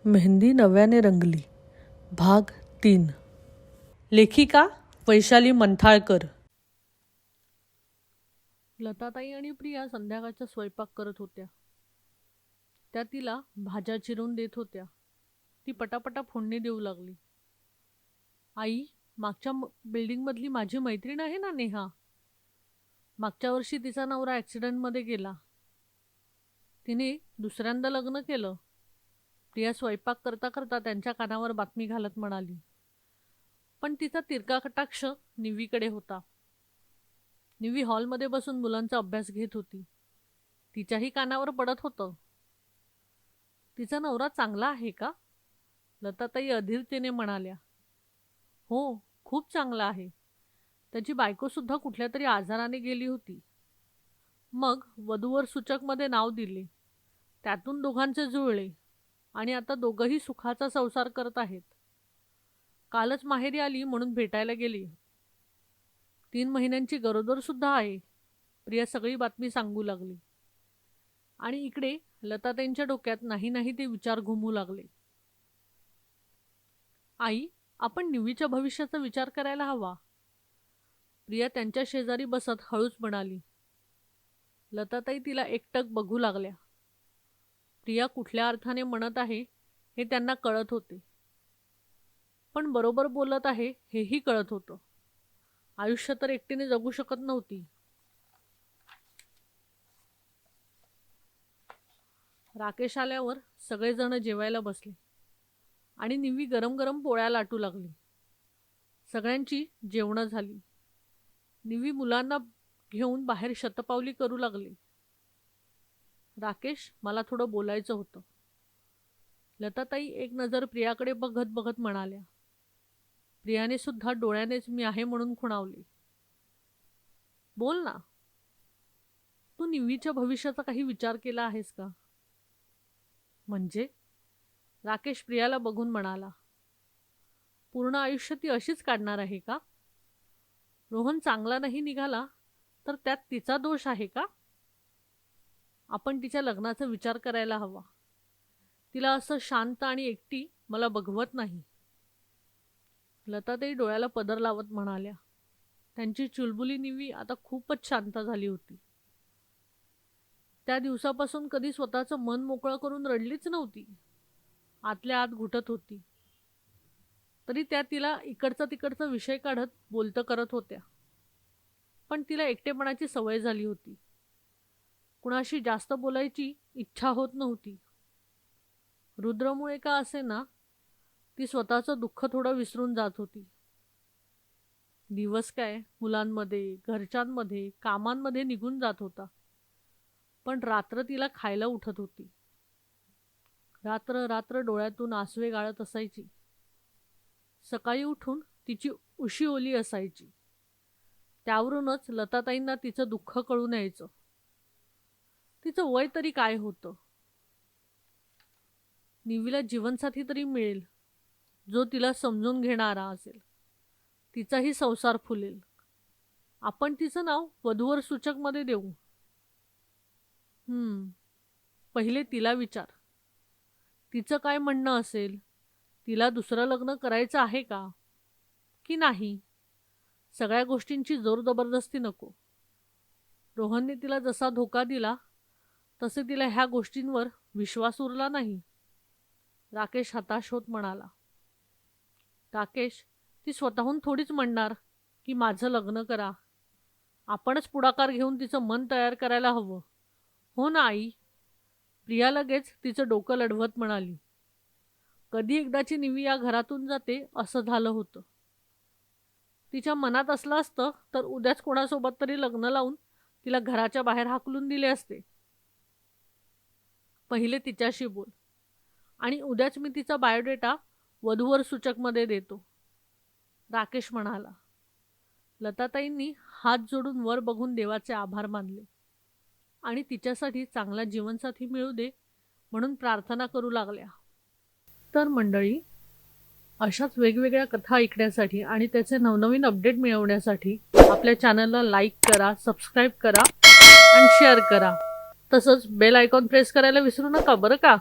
मेहंदी नव्याने रंगली भाग 3. लेखिका वैशाली मंथाळकर. लताताई आणि प्रिया संध्याकाळचा स्वयंपाक करत होत्या. त्या तिला भाज्या चिरून देत होत्या. ती पटापटा फोडणी देऊ लागली. आई, मागच्या बिल्डिंगमधली माझी मैत्रीण आहे ना नेहा, मागच्या वर्षी तिचा नवरा ॲक्सिडेंटमध्ये गेला. तिने दुसऱ्यांदा लग्न केलं. प्रिया स्वयंपाक करता करता त्यांच्या कानावर बातमी घालत म्हणाली. पण तिचा तिरका कटाक्ष निवीकडे होता. निवी हॉलमध्ये बसून मुलांचा अभ्यास घेत होती. तिच्याही कानावर पडत होतं. तिचा नवरा चांगला आहे का? लताताई अधीरतेने म्हणाल्या. हो, खूप चांगला आहे. त्याची बायकोसुद्धा कुठल्या तरी आजाराने गेली होती. मग वधूवर सूचकमध्ये नाव दिले. त्यातून दोघांचे जुळले आणि आता दोघंही सुखाचा संसार करत आहेत. कालच माहेरी आली म्हणून भेटायला गेली. 3 महिन्यांची गरोदरसुद्धा आहे. प्रिया सगळी बातमी सांगू लागली. आणि इकडे लताताईंच्या डोक्यात नाही ते विचार घुमू लागले. आई, आपण निवीच्या भविष्याचा विचार करायला हवा. प्रिया त्यांच्या शेजारी बसत हळूच म्हणाली. लताताई तिला एकटक बघू लागल्या. प्रिया कुठल्या अर्थाने म्हणत आहे हे त्यांना कळत होते, पण बरोबर बोलत आहे हेही कळत होतं. आयुष्य तर एकटीने जगू शकत नव्हती. राकेश आल्यावर सगळेजण जेवायला बसले आणि निवी गरम गरम पोळ्या लाटू लागली. सगळ्यांची जेवणं झाली. निवी मुलांना घेऊन बाहेर शतपावली करू लागली. राकेश, मला थोडं बोलायचं होतं. लताताई एक नजर प्रियाकडे बघत बघत म्हणाल्या. प्रियाने सुद्धा डोळ्यानेच मी आहे म्हणून खुणावले. बोल ना. तू निवीच्या भविष्याचा काही विचार केला आहेस का? म्हणजे? राकेश प्रियाला बघून म्हणाला. पूर्ण आयुष्य ती अशीच काढणार आहे का? रोहन चांगला नाही निघाला तर त्यात तिचा दोष आहे का? आपण तिच्या लग्नाचा विचार करायला हवा. तिला असं शांत आणि एकटी मला बघवत नाही. लताताई डोळ्याला पदर लावत म्हणाल्या. त्यांची चुलबुली निवी आता खूपच शांत झाली होती. त्या दिवसापासून कधी स्वतःचं मन मोकळं करून रडलीच नव्हती. आतल्या आत घुटत होती. तरी त्या तिला इकडचा तिकडचा विषय काढत बोलतं करत होत्या. पण तिला एकटेपणाची सवय झाली होती. कुणाशी जास्त बोलायची इच्छा होत नव्हती. रुद्रमुळे का असेना ती स्वतःचं दुःख थोडं विसरून जात होती. दिवस काय मुलांमध्ये, घरच्यांमध्ये, कामांमध्ये निघून जात होता. पण रात्र तिला खायला उठत होती. रात्र रात्र डोळ्यातून आसवे गाळत असायची. सकाळी उठून तिची उशी ओली असायची. त्यावरूनच लताताईंना तिचं दुःख कळून यायचं. तिचं वय तरी काय होतं? निवीला जीवनसाथी तरी मिळेल जो तिला समजून घेणारा असेल. तिचाही संसार फुलेल. आपण तिचं नाव वधूवर सूचकमध्ये देऊ. पहिले तिला विचार. तिचं काय म्हणणं असेल? तिला दुसरं लग्न करायचं आहे का की नाही? सगळ्या गोष्टींची जोर जबरदस्ती नको. रोहनने तिला जसा धोका दिला तसे तिला ह्या गोष्टींवर विश्वास उरला नाही. राकेश हताश होत म्हणाला. राकेश, ती स्वतःहून थोडीच म्हणणार की माझं लग्न करा. आपणच पुढाकार घेऊन तिचं मन तयार करायला हवं. हो ना आई? प्रिया लगेच तिचं डोकं लढवत म्हणाली. कधी एकदाची निवी या घरातून जाते असं झालं होतं. तिच्या मनात असलं असतं तर उद्याच कोणासोबत तरी लग्न लावून तिला घराच्या बाहेर हाकलून दिले असते. पहिले तिच्याशी बोल आणि उद्याच मी तिचा बायोडेटा वधूवर सूचकमध्ये देतो, राकेश म्हणाला. लताताईंनी हात जोडून वर बघून देवाचे आभार मानले आणि तिच्यासाठी चांगला जीवनसाथी मिळू दे म्हणून प्रार्थना करू लागल्या. तर मंडळी, अशाच वेगवेगळ्या कथा ऐकण्यासाठी आणि त्याचे नवनवीन अपडेट मिळवण्यासाठी आपल्या चॅनलला लाईक करा, सबस्क्राईब करा आणि शेअर करा. तसंच बेल आयकॉन प्रेस करायला विसरू नका बरं का.